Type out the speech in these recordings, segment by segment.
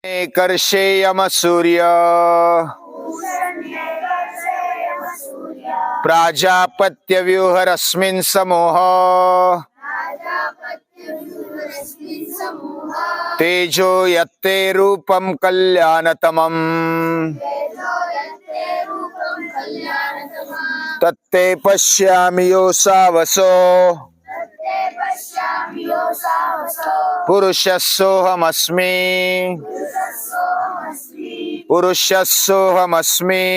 कर्षेयम सूर्य प्राजापत्य व्यूहरस्मिन् समूह तेजो यत्ते रूपम कल्याणतमम् तत्ते पश्यामि योऽसावसो पुरुषस्सोऽहमस्मि पुरुषस्सोऽहमस्मि।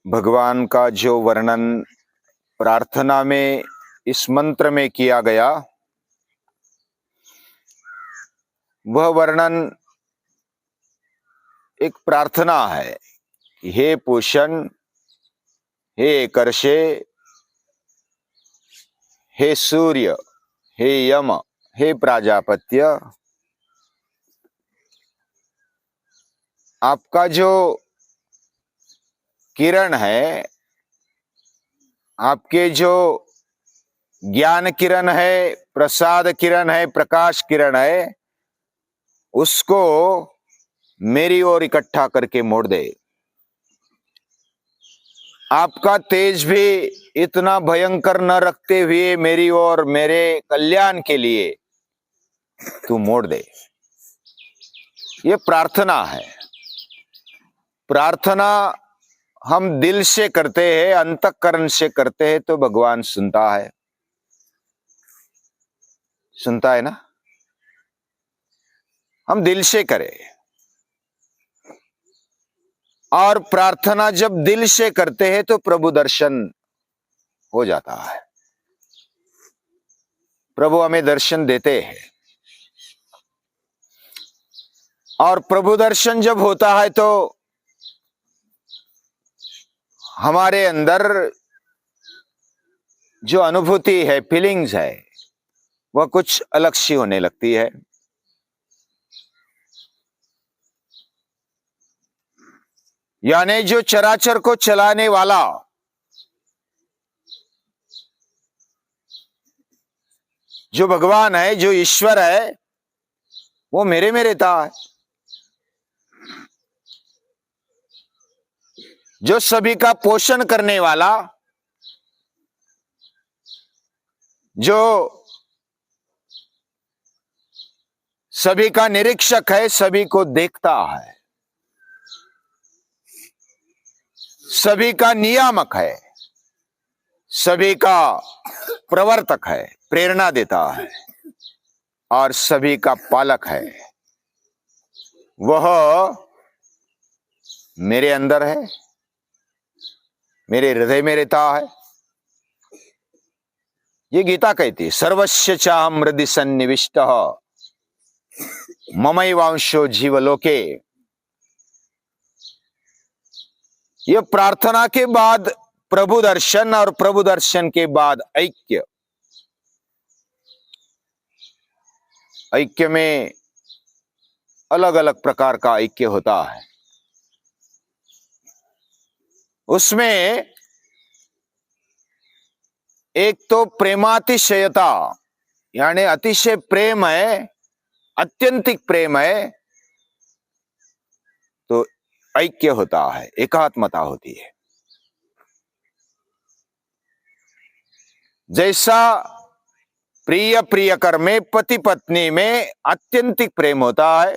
भगवान का जो वर्णन प्रार्थना में इस मंत्र में किया गया, वह वर्णन एक प्रार्थना है कि हे पोषण, हे कर्षे, हे सूर्य, हे यम, हे प्राजापत्य, आपका जो किरण है, आपके जो ज्ञान किरण है, प्रसाद किरण है, प्रकाश किरण है, उसको मेरी ओर इकट्ठा करके मोड़ दे। आपका तेज भी इतना भयंकर न रखते हुए मेरी ओर मेरे कल्याण के लिए तू मोड़ दे। ये प्रार्थना है। प्रार्थना हम दिल से करते हैं, अंतःकरण से करते हैं तो भगवान सुनता है। सुनता है ना? हम दिल से करें, और प्रार्थना जब दिल से करते हैं तो प्रभु दर्शन हो जाता है। प्रभु हमें दर्शन देते हैं, और प्रभु दर्शन जब होता है तो हमारे अंदर जो अनुभूति है, फीलिंग्स है, वह कुछ अलग सी होने लगती है। यानी जो चराचर को चलाने वाला, जो भगवान है, जो ईश्वर है, वो मेरे में रहता है। जो सभी का पोषण करने वाला, जो सभी का निरीक्षक है, सभी को देखता है, सभी का नियामक है, सभी का प्रवर्तक है, प्रेरणा देता है, और सभी का पालक है, वह मेरे अंदर है, मेरे हृदय में रहता है। ये गीता कहती है, सर्वस्य चाहं हृदि सन्निविष्टः ममैवांशो जीवलोके। ये प्रार्थना के बाद प्रभु दर्शन, और प्रभु दर्शन के बाद ऐक्य। ऐक्य में अलग अलग प्रकार का ऐक्य होता है। उसमें एक तो प्रेमातिशयता, यानी अतिशय प्रेम है, अत्यंतिक प्रेम है, तो ऐक्य होता है, एकात्मता होती है। जैसा प्रिय प्रियकर में, पति पत्नी में अत्यंतिक प्रेम होता है,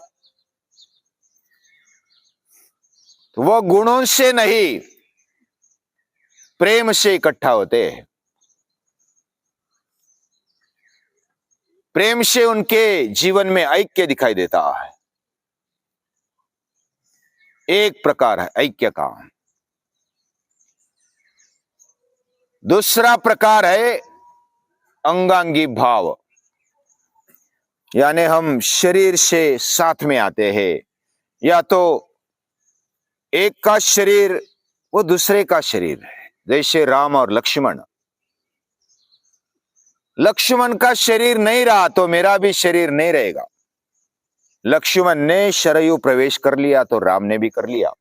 तो वह गुणों से नहीं, प्रेम से इकट्ठा होते हैं। प्रेम से उनके जीवन में ऐक्य दिखाई देता है। एक प्रकार है ऐक्य का। दूसरा प्रकार है अंगांगी भाव, यानी हम शरीर से साथ में आते हैं, या तो एक का शरीर वो दूसरे का शरीर है। जैसे राम और लक्ष्मण, लक्ष्मण का शरीर नहीं रहा तो मेरा भी शरीर नहीं रहेगा। लक्ष्मण ने शरयू प्रवेश कर लिया तो राम ने भी कर लिया।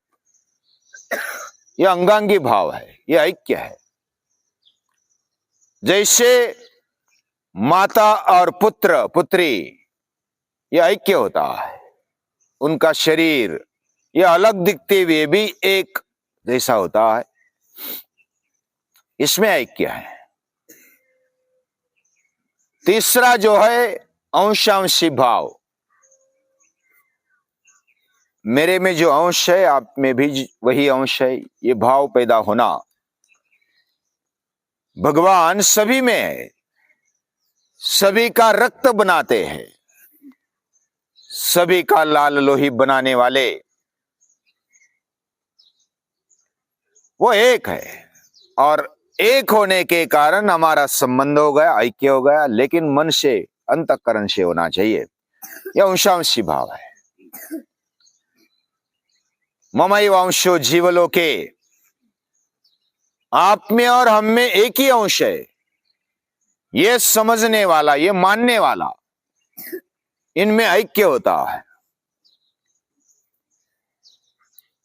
यह अंगांगी भाव है, यह ऐक्य है। जैसे माता और पुत्र पुत्री ये ऐक्य होता है, उनका शरीर ये अलग दिखते हुए भी एक जैसा होता है, इसमें ऐक्य है। तीसरा जो है अंशांशी भाव, मेरे में जो अंश है आप में भी वही अंश है, ये भाव पैदा होना। भगवान सभी में है, सभी का रक्त बनाते हैं, सभी का लाल लोही बनाने वाले वो एक है, और एक होने के कारण हमारा संबंध हो गया, ऐक्य हो गया, लेकिन मन से अंतःकरण से होना चाहिए। यह अंशांशी भाव है। ममैव अंशो जीवलोके, आप में और हम में एक ही अंश है, ये समझने वाला, ये मानने वाला, इनमें ऐक्य होता है।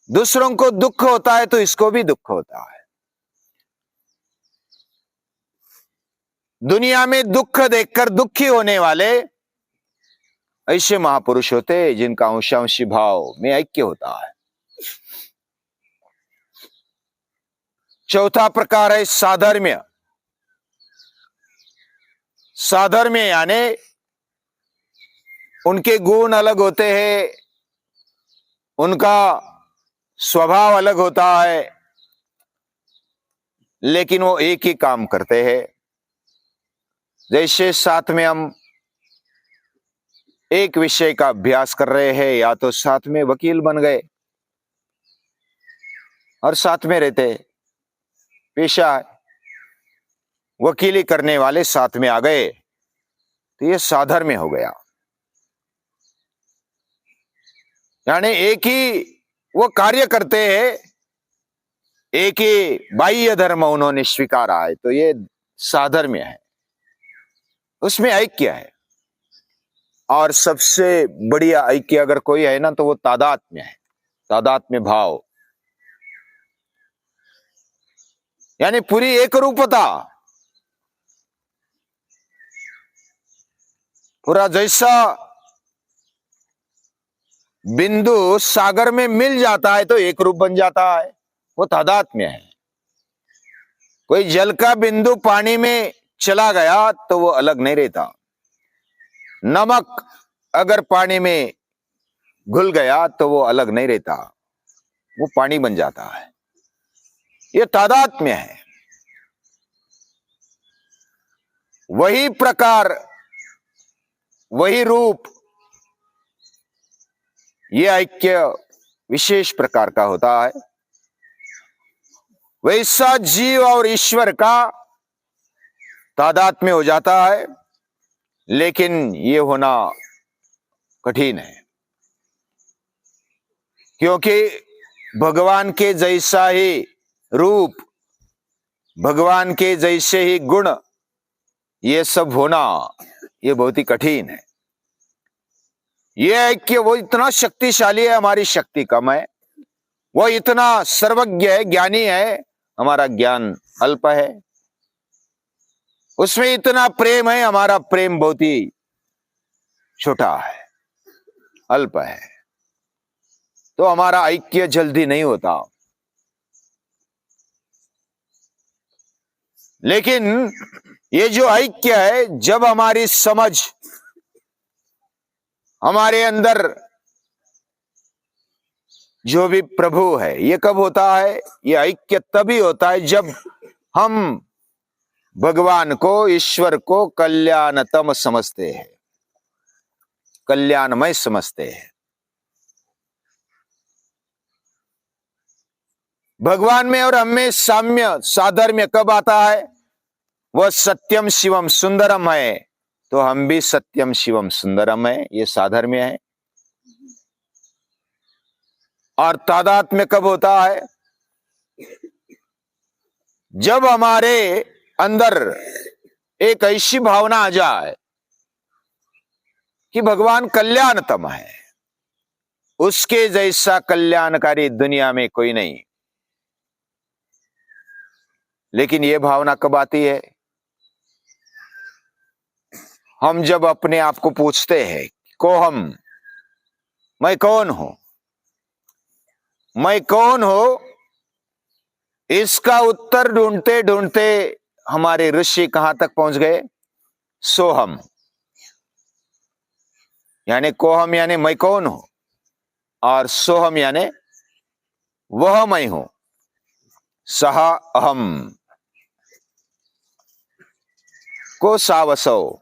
दूसरों को दुख होता है तो इसको भी दुख होता है। दुनिया में दुख देखकर दुखी होने वाले ऐसे महापुरुष होते हैं जिनका अंशांशी भाव में ऐक्य होता है। चौथा प्रकार है साधर्म्य। साधर्म्य यानी उनके गुण अलग होते हैं, उनका स्वभाव अलग होता है, लेकिन वो एक ही काम करते हैं। जैसे साथ में हम एक विषय का अभ्यास कर रहे हैं, या तो साथ में वकील बन गए और साथ में रहते, पेशा है, वकीली करने वाले साथ में आ गए, तो ये साधर्म्य हो गया। यानी एक ही वो कार्य करते हैं, एक ही बाह्य धर्म उन्होंने स्वीकारा है, तो ये साधर्म्य है, उसमें ऐक्य है। और सबसे बढ़िया ऐक्य अगर कोई है ना, तो वो तादात्म्य है, तादात्म्य भाव, यानी पूरी एक रूपता। पूरा जैसा बिंदु सागर में मिल जाता है तो एक रूप बन जाता है, वो तादात्म्य है। कोई जल का बिंदु पानी में चला गया तो वो अलग नहीं रहता। नमक अगर पानी में घुल गया तो वो अलग नहीं रहता, वो पानी बन जाता है। ये तादात्म्य है। वही प्रकार, वही रूप, ये ऐक्य विशेष प्रकार का होता है। वैसा जीव और ईश्वर का तादात्म्य हो जाता है, लेकिन ये होना कठिन है, क्योंकि भगवान के जैसा ही रूप, भगवान के जैसे ही गुण, ये सब होना ये बहुत ही कठिन है। ये ऐक्य वो इतना शक्तिशाली है, हमारी शक्ति कम है। वो इतना सर्वज्ञ है, ज्ञानी है, हमारा ज्ञान अल्प है। उसमें इतना प्रेम है, हमारा प्रेम बहुत ही छोटा है, अल्प है, तो हमारा ऐक्य जल्दी नहीं होता। लेकिन ये जो ऐक्य है, जब हमारी समझ हमारे अंदर जो भी प्रभु है, ये कब होता है? ये ऐक्य तभी होता है जब हम भगवान को, ईश्वर को कल्याणतम समझते हैं, कल्याणमय समझते हैं। भगवान में और हम में साम्य, साधर्म्य कब आता है? वह सत्यम शिवम सुंदरम है, तो हम भी सत्यम शिवम सुंदरम है, ये साधर्म्य है। और तादात्म्य कब होता है? जब हमारे अंदर एक ऐसी भावना आ जाए कि भगवान कल्याणतम है, उसके जैसा कल्याणकारी दुनिया में कोई नहीं। लेकिन यह भावना कब आती है? हम जब अपने आप को पूछते हैं को हम, मैं कौन हूं, मैं कौन हूं, इसका उत्तर ढूंढते ढूंढते हमारे ऋषि कहां तक पहुंच गए? सोहम, यानी कोहम यानी मैं कौन हूं, और सोहम यानी वह मैं हूं, सह अहम को सावसो।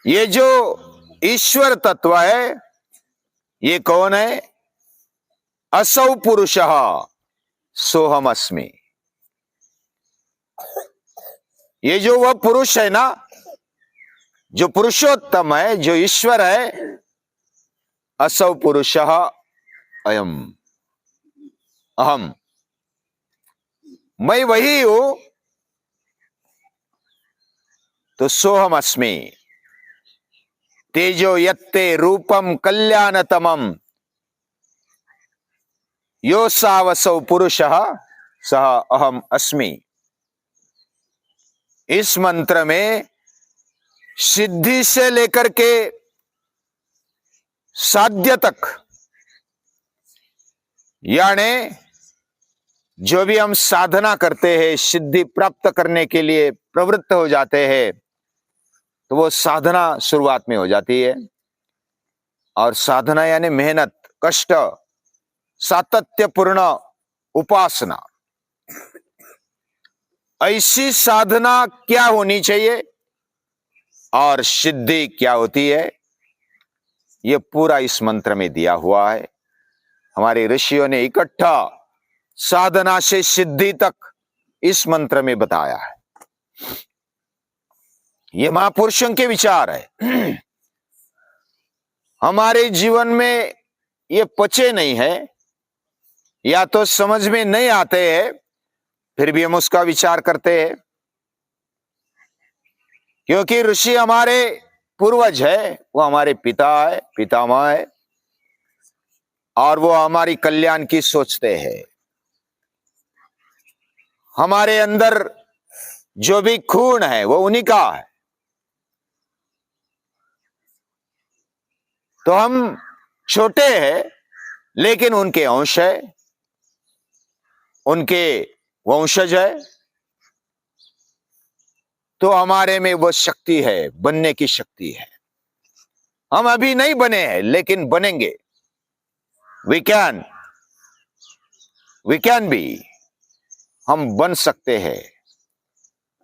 ये जो ईश्वर तत्व है ये कौन है? असौ पुरुषः सोहम अस्मि। ये जो वह पुरुष है ना, जो पुरुषोत्तम है, जो ईश्वर है, असौ पुरुषः अयम अहम, मैं वही हूं, तो सोहम अस्मि। तेजो यत्ते रूपम कल्याणतमम यो सावसौ पुरुषः सह अहम अस्मि। इस मंत्र में सिद्धि से लेकर के साध्य तक, यानी जो भी हम साधना करते हैं, सिद्धि प्राप्त करने के लिए प्रवृत्त हो जाते हैं, तो वो साधना शुरुआत में हो जाती है। और साधना यानी मेहनत, कष्ट, सातत्यपूर्ण उपासना। ऐसी साधना क्या होनी चाहिए और सिद्धि क्या होती है, यह पूरा इस मंत्र में दिया हुआ है। हमारे ऋषियों ने इकट्ठा साधना से सिद्धि तक इस मंत्र में बताया है। ये महापुरुषों के विचार है। हमारे जीवन में ये पचे नहीं है, या तो समझ में नहीं आते हैं, फिर भी हम उसका विचार करते हैं, क्योंकि ऋषि हमारे पूर्वज है, वो हमारे पिता है, पितामह है, और वो हमारी कल्याण की सोचते हैं। हमारे अंदर जो भी खून है वो उन्हीं का है। तो हम छोटे हैं, लेकिन उनके अंश है, उनके वंशज है, तो हमारे में वो शक्ति है, बनने की शक्ति है। हम अभी नहीं बने हैं, लेकिन बनेंगे। वी कैन बी, हम बन सकते हैं।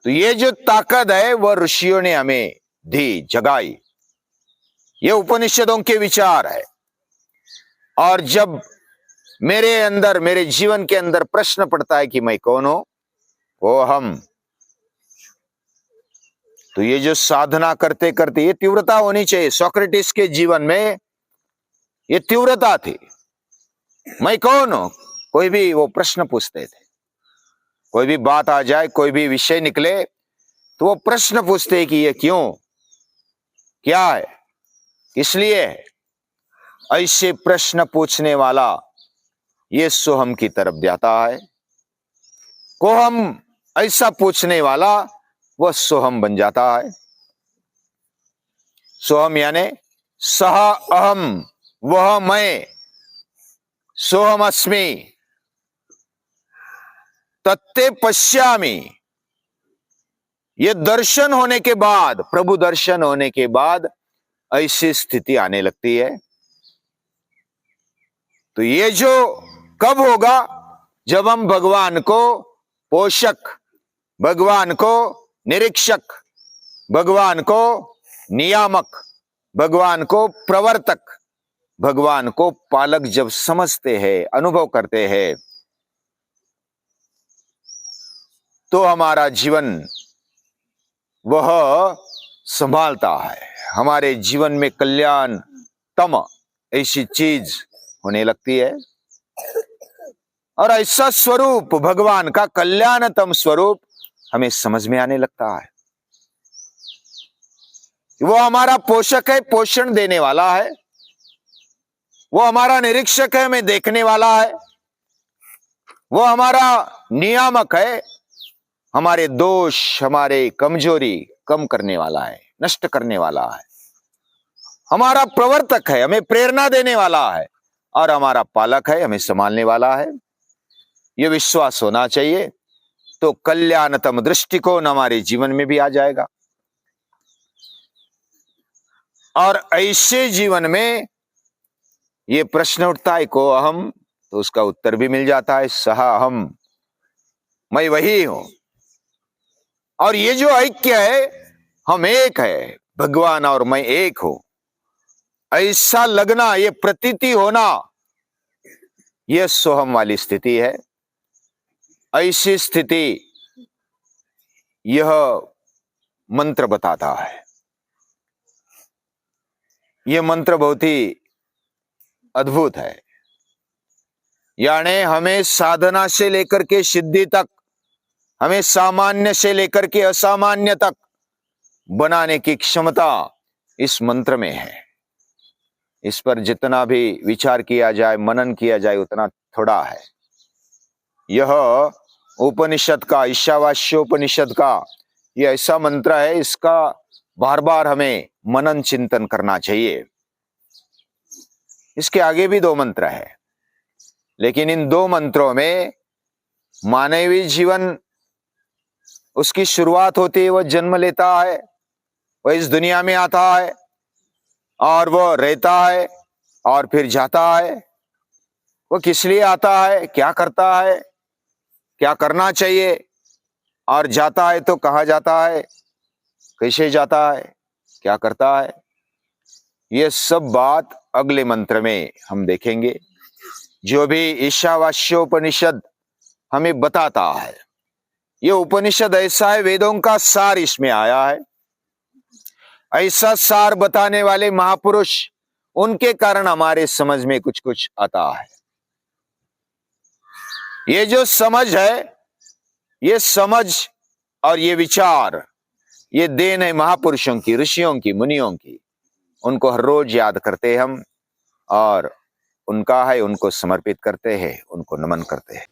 तो ये जो ताकत है वह ऋषियों ने हमें दी, जगाई। ये उपनिषदों के विचार है। और जब मेरे अंदर, मेरे जीवन के अंदर प्रश्न पड़ता है कि मैं कौन हूं, वो हम, तो ये जो साधना करते करते ये तीव्रता होनी चाहिए। सोक्रेटिस के जीवन में ये तीव्रता थी। मैं कौन हूं, कोई भी वो प्रश्न पूछते थे। कोई भी बात आ जाए, कोई भी विषय निकले, तो वो प्रश्न पूछते कि ये क्यों, क्या है, इसलिए है। ऐसे प्रश्न पूछने वाला ये सोहम की तरफ जाता है। को हम ऐसा पूछने वाला वह सोहम बन जाता है। सोहम यानी सह अहम, वह मैं, सोहम अस्मि, तत्ते पश्यामि। ये दर्शन होने के बाद, प्रभु दर्शन होने के बाद ऐसी स्थिति आने लगती है। तो ये जो कब होगा? जब हम भगवान को पोषक, भगवान को निरीक्षक, भगवान को नियामक, भगवान को प्रवर्तक, भगवान को पालक जब समझते हैं, अनुभव करते हैं, तो हमारा जीवन वह संभालता है। हमारे जीवन में कल्याणतम ऐसी चीज होने लगती है। और ऐसा स्वरूप, भगवान का कल्याणतम स्वरूप हमें समझ में आने लगता है। वो हमारा पोषक है, पोषण देने वाला है। वो हमारा निरीक्षक है, हमें देखने वाला है। वो हमारा नियामक है, हमारे दोष, हमारे कमजोरी कम करने वाला है, नष्ट करने वाला है, हमारा प्रवर्तक है, हमें प्रेरणा देने वाला है, और हमारा पालक है, हमें संभालने वाला है। यह विश्वास होना चाहिए, तो कल्याणतम दृष्टिकोण हमारे जीवन में भी आ जाएगा। और ऐसे जीवन में ये प्रश्न उठता है को अहम, तो उसका उत्तर भी मिल जाता है, सह अहम, मैं वही हूं। और ये जो ऐक्य है, हम एक है, भगवान और मैं एक हूं, ऐसा लगना, ये प्रतीति होना, यह सोहम वाली स्थिति है। ऐसी स्थिति यह मंत्र बताता है। यह मंत्र बहुत ही अद्भुत है। यानी हमें साधना से लेकर के सिद्धि तक, हमें सामान्य से लेकर के असामान्य तक बनाने की क्षमता इस मंत्र में है। इस पर जितना भी विचार किया जाए, मनन किया जाए, उतना थोड़ा है। यह उपनिषद का, ईशावास्योपनिषद का यह ऐसा मंत्र है, इसका बार बार हमें मनन चिंतन करना चाहिए। इसके आगे भी 2 मंत्र है, लेकिन इन 2 मंत्रों में मानवीय जीवन, उसकी शुरुआत होती है, वह जन्म लेता है, वह इस दुनिया में आता है, और वह रहता है और फिर जाता है। वह किस लिए आता है, क्या करता है, क्या करना चाहिए, और जाता है तो कहाँ जाता है, कैसे जाता है, क्या करता है, यह सब बात अगले मंत्र में हम देखेंगे। जो भी ईशावास्योपनिषद हमें बताता है, यह उपनिषद ऐसा है, वेदों का सार इसमें आया है। ऐसा सार बताने वाले महापुरुष, उनके कारण हमारे समझ में कुछ कुछ आता है। ये जो समझ है, ये समझ और ये विचार, ये देन है महापुरुषों की, ऋषियों की, मुनियों की। उनको हर रोज याद करते हम, और उनका है, उनको समर्पित करते हैं, उनको नमन करते हैं।